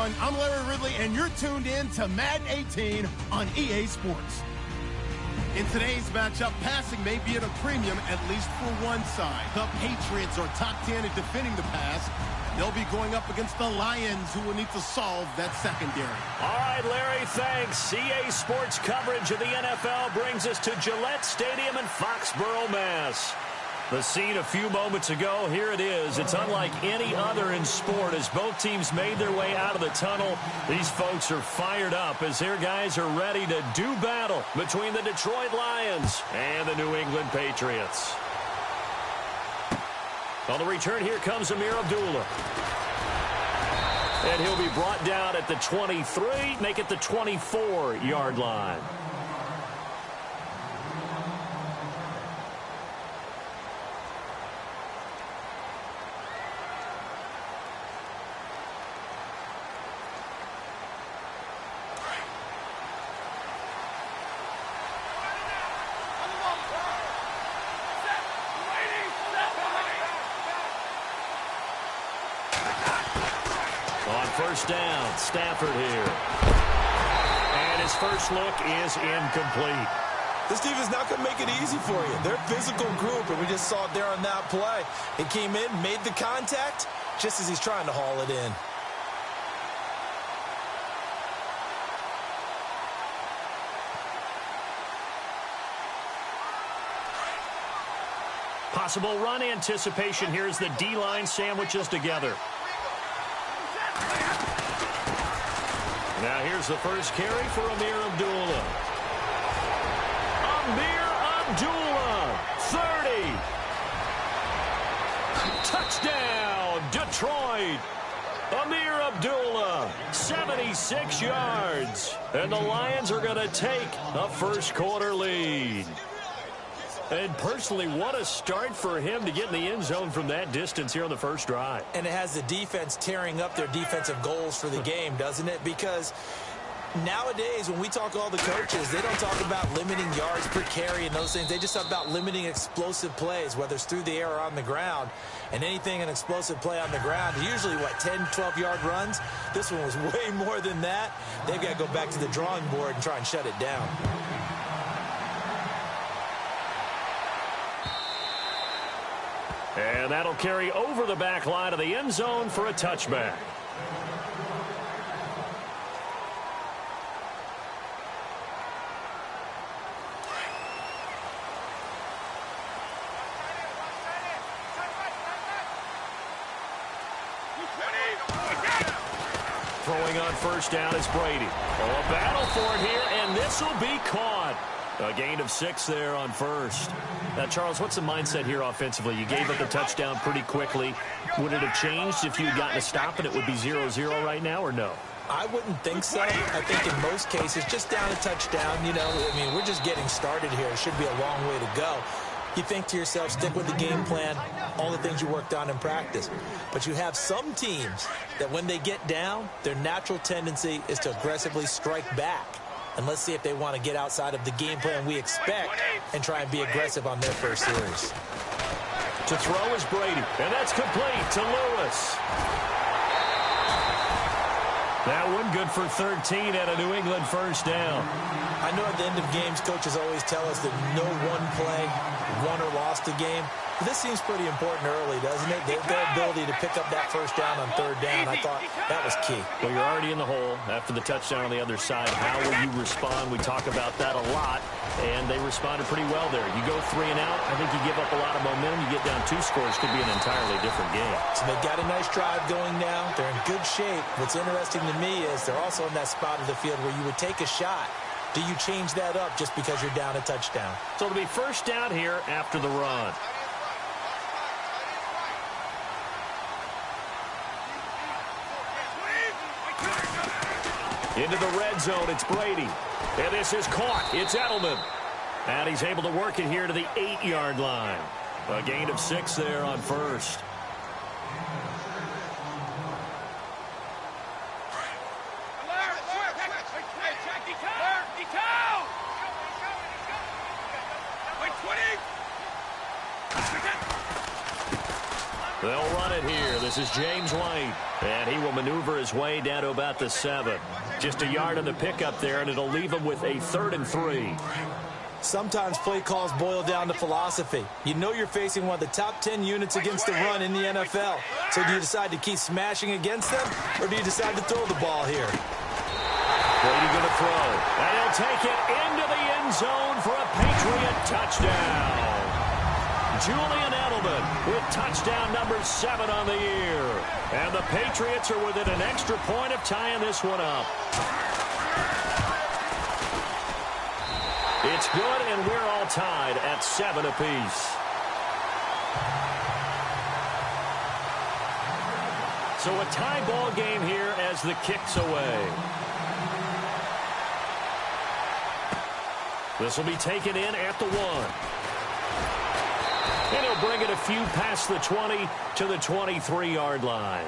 everyone. I'm Larry Ridley, and you're tuned in to Madden 18 on EA Sports. In today's matchup, passing may be at a premium, at least for one side. The Patriots are top 10 at defending the pass. They'll be going up against the Lions, who will need to solve that secondary. All right, Larry, thanks. EA Sports coverage of the NFL brings us to Gillette Stadium in Foxborough, Mass. The scene a few moments ago, here it is. It's unlike any other in sport as both teams made their way out of the tunnel. These folks are fired up as their guys are ready to do battle between the Detroit Lions and the New England Patriots. On the return, here comes Amir Abdullah. And he'll be brought down at the 23, make it the 24-yard line. First down, Stafford here. And his first look is incomplete. This defense not going to make it easy for you. They're a physical group, and we just saw it there on that play. He came in, made the contact, just as he's trying to haul it in. Possible run anticipation here as the D-line sandwiches together. Now here's the first carry for Amir Abdullah. Amir Abdullah, 30. Touchdown, Detroit. Amir Abdullah, 76 yards. And the Lions are going to take a first-quarter lead. And personally, what a start for him to get in the end zone from that distance here on the first drive. And it has the defense tearing up their defensive goals for the game, doesn't it? Because nowadays, when we talk to all the coaches, they don't talk about limiting yards per carry and those things. They just talk about limiting explosive plays, whether it's through the air or on the ground. And anything an explosive play on the ground, usually, 10, 12-yard runs? This one was way more than that. They've got to go back to the drawing board and try and shut it down. And that'll carry over the back line of the end zone for a touchback. Throwing on first down is Brady. Oh, a battle for it here, and this will be caught. A gain of 6 there on first. Now, Charles, what's the mindset here offensively? You gave up the touchdown pretty quickly. Would it have changed if you had gotten a stop and it would be 0-0 right now, or no? I wouldn't think so. I think in most cases, just down a touchdown, we're just getting started here. It should be a long way to go. You think to yourself, stick with the game plan, all the things you worked on in practice. But you have some teams that when they get down, their natural tendency is to aggressively strike back. And let's see if they want to get outside of the game plan we expect and try and be aggressive on their first series. To throw is Brady, and that's complete to Lewis. That one good for 13 at a New England first down. I know at the end of games, coaches always tell us that no one play won or lost a game. But this seems pretty important early, doesn't it? Their ability to pick up that first down on third down, I thought that was key. Well, you're already in the hole after the touchdown on the other side. How will you respond? We talk about that a lot, and they responded pretty well there. You go 3 and out, I think you give up a lot of momentum. You get down 2 scores, could be an entirely different game. So they've got a nice drive going now. They're in good shape. What's interesting to me is they're also in that spot of the field where you would take a shot. Do you change that up just because you're down a touchdown? So it'll be first down here after the run. Into the red zone, it's Brady. And this is caught. It's Edelman. And he's able to work it here to the 8-yard line. A gain of 6 there on first. They'll run it here. This is James White. And he will maneuver his way down to about the 7. Just a yard on the pickup there, and it'll leave him with a 3rd and 3. Sometimes play calls boil down to philosophy. You know you're facing one of the top 10 units against the run in the NFL. So do you decide to keep smashing against them, or do you decide to throw the ball here? Brady going to throw. And he'll take it into the end zone for a Patriot touchdown. Julian Edelman with touchdown number 7 on the year. And the Patriots are within an extra point of tying this one up. It's good, and we're all tied at 7 apiece. So a tie ball game here as the kick's away. This will be taken in at the 1. And he'll bring it a few past the 20 to the 23-yard line.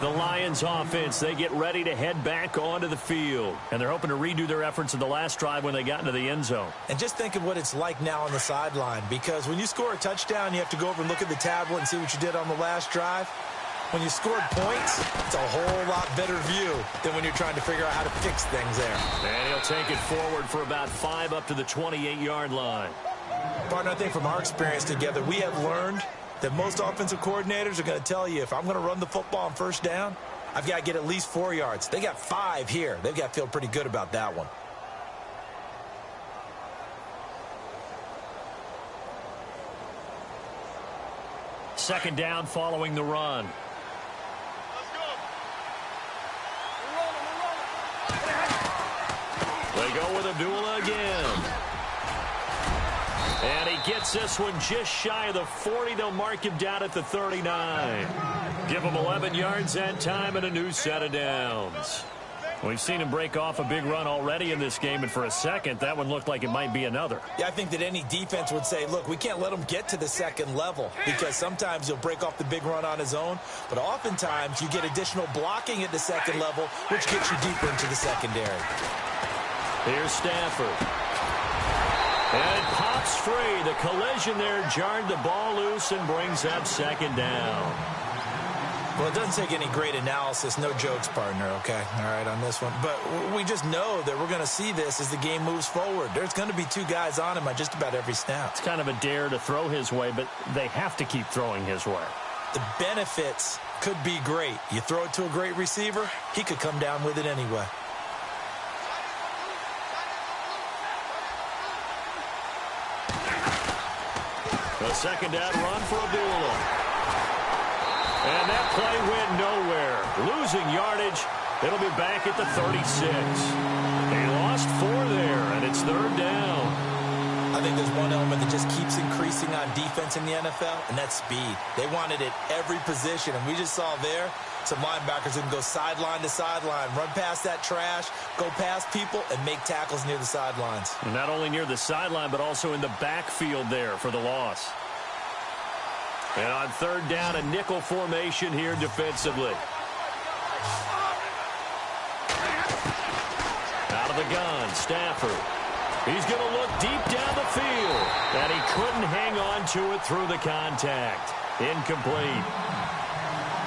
The Lions offense, they get ready to head back onto the field. And they're hoping to redo their efforts in the last drive when they got into the end zone. And just think of what it's like now on the sideline, because when you score a touchdown, you have to go over and look at the tablet and see what you did on the last drive. When you scored points, it's a whole lot better view than when you're trying to figure out how to fix things there. And he'll take it forward for about 5 up to the 28-yard line. Partner, I think from our experience together, we have learned that most offensive coordinators are going to tell you, if I'm going to run the football on first down, I've got to get at least 4 yards. They got 5 here. They've got to feel pretty good about that one. Second down following the run. They go with Abdullah again. And he gets this one just shy of the 40. They'll mark him down at the 39. Give him 11 yards that time and a new set of downs. We've seen him break off a big run already in this game, and for a second, that one looked like it might be another. Yeah, I think that any defense would say, look, we can't let him get to the second level, because sometimes he'll break off the big run on his own, but oftentimes you get additional blocking at the second level, which gets you deeper into the secondary. Here's Stafford. And it pops free. The collision there jarred the ball loose and brings up second down. Well, it doesn't take any great analysis, no jokes, partner, okay? All right, on this one. But we just know that we're going to see this as the game moves forward. There's going to be 2 guys on him on just about every snap. It's kind of a dare to throw his way, but they have to keep throwing his way. The benefits could be great. You throw it to a great receiver, he could come down with it anyway. A second down run for Abdullah. And that play went nowhere. Losing yardage. It'll be back at the 36. They lost 4 there, and it's 3rd down. I think there's one element that just keeps increasing on defense in the NFL, and that's speed. They want it at every position, and we just saw there some linebackers who can go sideline to sideline, run past that trash, go past people, and make tackles near the sidelines. And not only near the sideline, but also in the backfield there for the loss. And on 3rd down, a nickel formation here defensively. Out of the gun, Stafford. He's going to look deep down the field. And he couldn't hang on to it through the contact. Incomplete.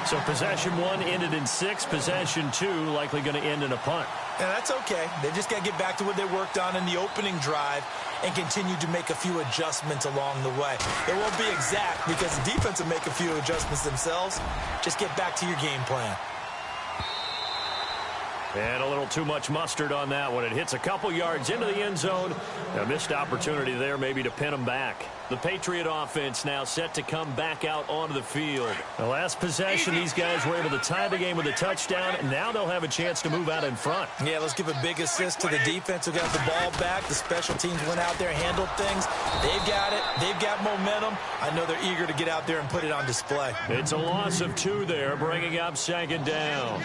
So possession 1 ended in 6. Possession 2 likely going to end in a punt. And that's okay. They just got to get back to what they worked on in the opening drive and continue to make a few adjustments along the way. It won't be exact because the defense will make a few adjustments themselves. Just get back to your game plan. And a little too much mustard on that one. It hits a couple yards into the end zone. A missed opportunity there maybe to pin them back. The Patriot offense now set to come back out onto the field. The last possession, these guys were able to tie the game with a touchdown, and now they'll have a chance to move out in front. Yeah, let's give a big assist to the defense who got the ball back. The special teams went out there, handled things. They've got it. They've got momentum. I know they're eager to get out there and put it on display. It's a loss of 2 there, bringing up second down.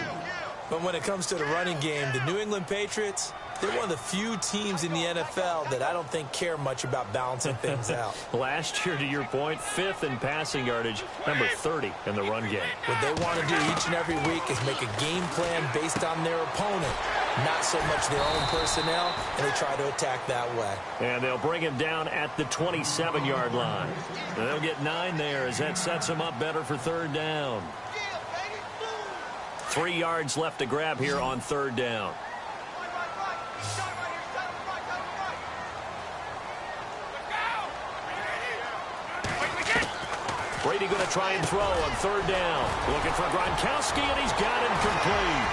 But when it comes to the running game, the New England Patriots, they're one of the few teams in the NFL that I don't think care much about balancing things out. Last year, to your point, 5th in passing yardage, number 30 in the run game. What they want to do each and every week is make a game plan based on their opponent not so much their own personnel, and they try to attack that way. And they'll bring him down at the 27-yard line. They'll get 9 there as that sets them up better for third down. 3 yards left to grab here on third down. Brady going to try and throw on third down. Looking for Gronkowski, and he's got him complete.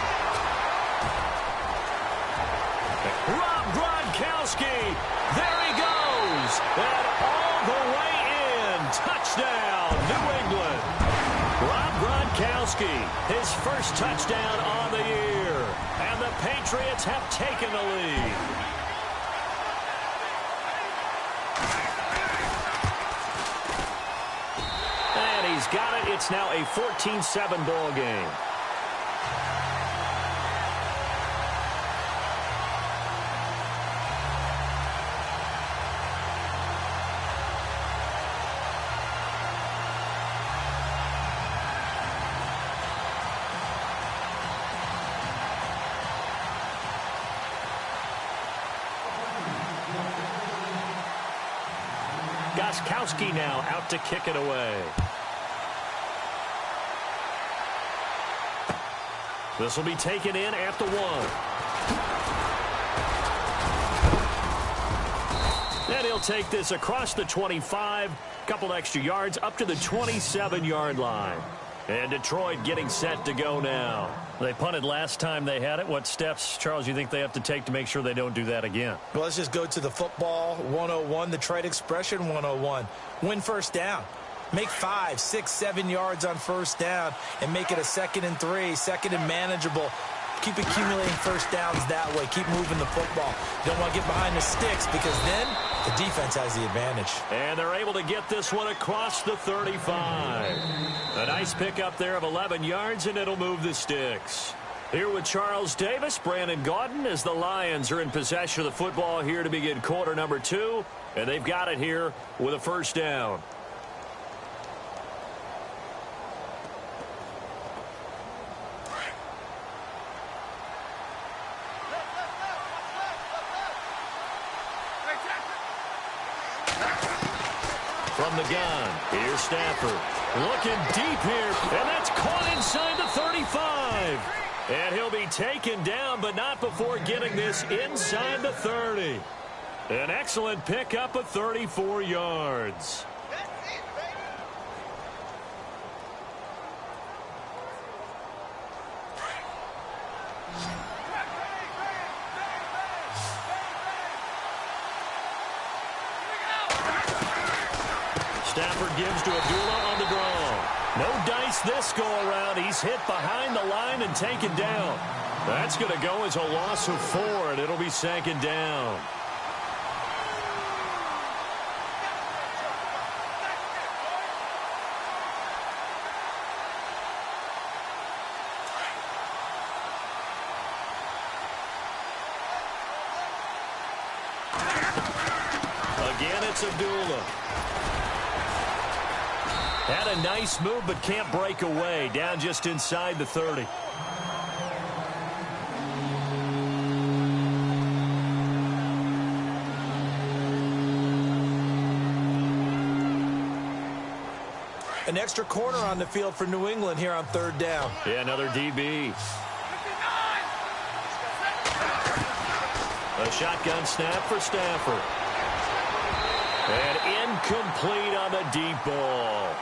Rob Gronkowski. There he goes. And all the way in. Touchdown, New England. Rob Gronkowski, his first touchdown on the year. And the Patriots have taken the lead. He's got it. It's now a 14-7 ball game. Gronkowski now out to kick it away. This will be taken in at the 1. And he'll take this across the 25, couple extra yards up to the 27-yard line. And Detroit getting set to go now. They punted last time they had it. What steps, Charles, you think they have to take to make sure they don't do that again? Well, let's just go to the football 101, the trade expression 101. Win first down. Make 5, 6, 7 yards on first down and make it a 2nd and 3, 2nd and manageable. Keep accumulating first downs that way. Keep moving the football. You don't want to get behind the sticks because then the defense has the advantage. And they're able to get this one across the 35. A nice pickup there of 11 yards, and it'll move the sticks. Here with Charles Davis, Brandon Gaudin, as the Lions are in possession of the football here to begin quarter number 2. And they've got it here with a first down. From the gun, here's Stafford. Looking deep here, and that's caught inside the 35. And he'll be taken down, but not before getting this inside the 30. An excellent pickup of 34 yards. Stafford gives to Abdullah on the draw. No dice this go-around. He's hit behind the line and taken down. That's going to go as a loss of 4, and it'll be 2nd down. Again, it's Abdullah. Had a nice move, but can't break away. Down just inside the 30. An extra corner on the field for New England here on third down. Yeah, another DB. A shotgun snap for Stafford. And incomplete on the deep ball.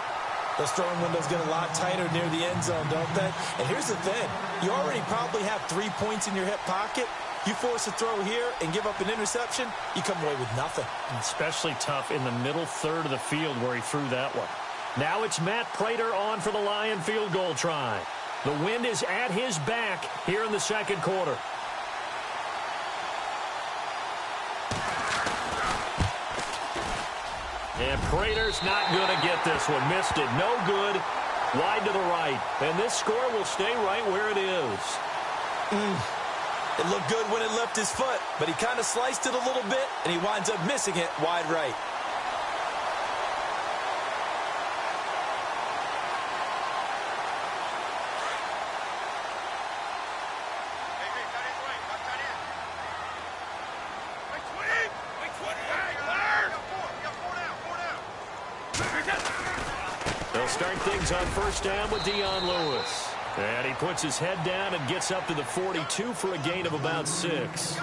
Those throwing windows get a lot tighter near the end zone, don't they? And here's the thing. You already probably have 3 points in your hip pocket. You force a throw here and give up an interception, you come away with nothing. Especially tough in the middle third of the field where he threw that one. Now it's Matt Prater on for the Lion field goal try. The wind is at his back here in the second quarter. And Prater's not going to get this one. Missed it. No good. Wide to the right. And this score will stay right where it is. It looked good when it left his foot, but he kind of sliced it a little bit, and he winds up missing it wide right. They'll start things on first down with Dion Lewis. And he puts his head down and gets up to the 42 for a gain of about 6.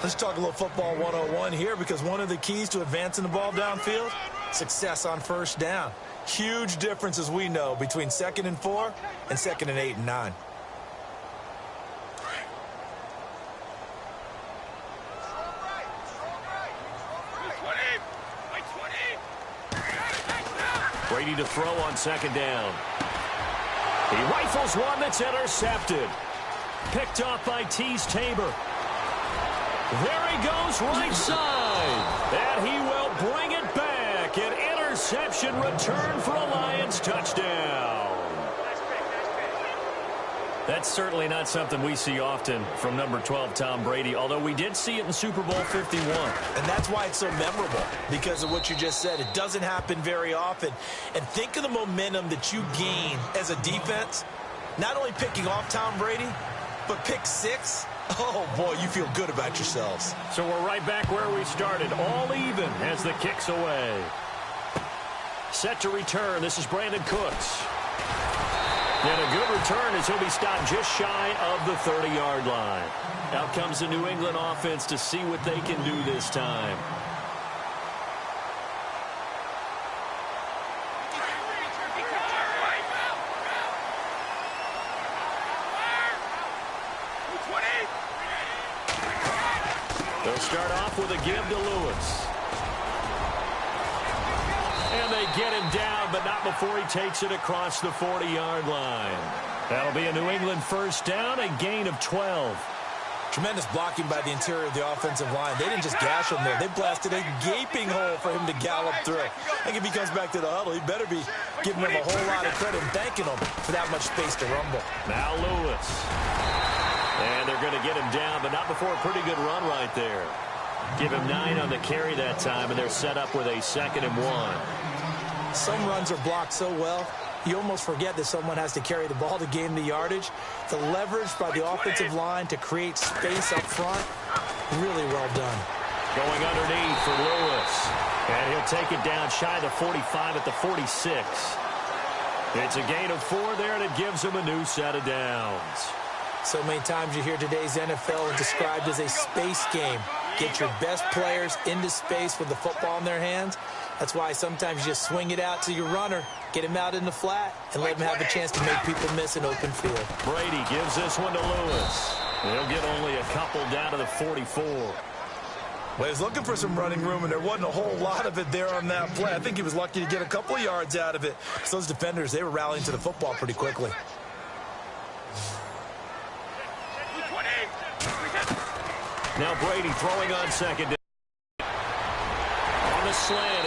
Let's talk a little football 101 here, because one of the keys to advancing the ball downfield, success on first down. Huge difference, as we know, between 2nd and 4 and 2nd and 8 and 9. Brady to throw on 2nd down. He rifles one that's intercepted. Picked off by Tease Tabor. There he goes right side. And he will bring it back. An interception return for a Lions touchdown. That's certainly not something we see often from number 12, Tom Brady, although we did see it in Super Bowl 51. And that's why it's so memorable, because of what you just said. It doesn't happen very often. And think of the momentum that you gain as a defense, not only picking off Tom Brady, but pick 6. Oh, boy, you feel good about yourselves. So we're right back where we started, all even as the kick's away. Set to return, this is Brandon Cooks. And a good return as he'll be stopped just shy of the 30-yard line. Out comes the New England offense to see what they can do this time. They'll start off with a give to Lewis. And they get him down, but not before he takes it across the 40-yard line. That'll be a New England first down, a gain of 12. Tremendous blocking by the interior of the offensive line. They didn't just gash him there. They blasted a gaping hole for him to gallop through. I think if he comes back to the huddle, he better be giving him a whole lot of credit and thanking him for that much space to rumble. Now Lewis. And they're going to get him down, but not before a pretty good run right there. Give him 9 on the carry that time, and they're set up with a 2nd and 1. Some runs are blocked so well, you almost forget that someone has to carry the ball to gain the yardage. The leverage by the offensive line to create space up front, really well done. Going underneath for Lewis. And he'll take it down shy of the 45 at the 46. It's a gain of 4 there, and it gives him a new set of downs. So many times you hear today's NFL described as a space game. Get your best players into space with the football in their hands. That's why sometimes you just swing it out to your runner, get him out in the flat, and let him have a chance to make people miss an open field. Brady gives this one to Lewis. They'll get only a couple down to the 44. Well, he was looking for some running room, and there wasn't a whole lot of it there on that play. I think he was lucky to get a couple yards out of it. So those defenders, they were rallying to the football pretty quickly. Now Brady throwing on 2nd down. On the slant,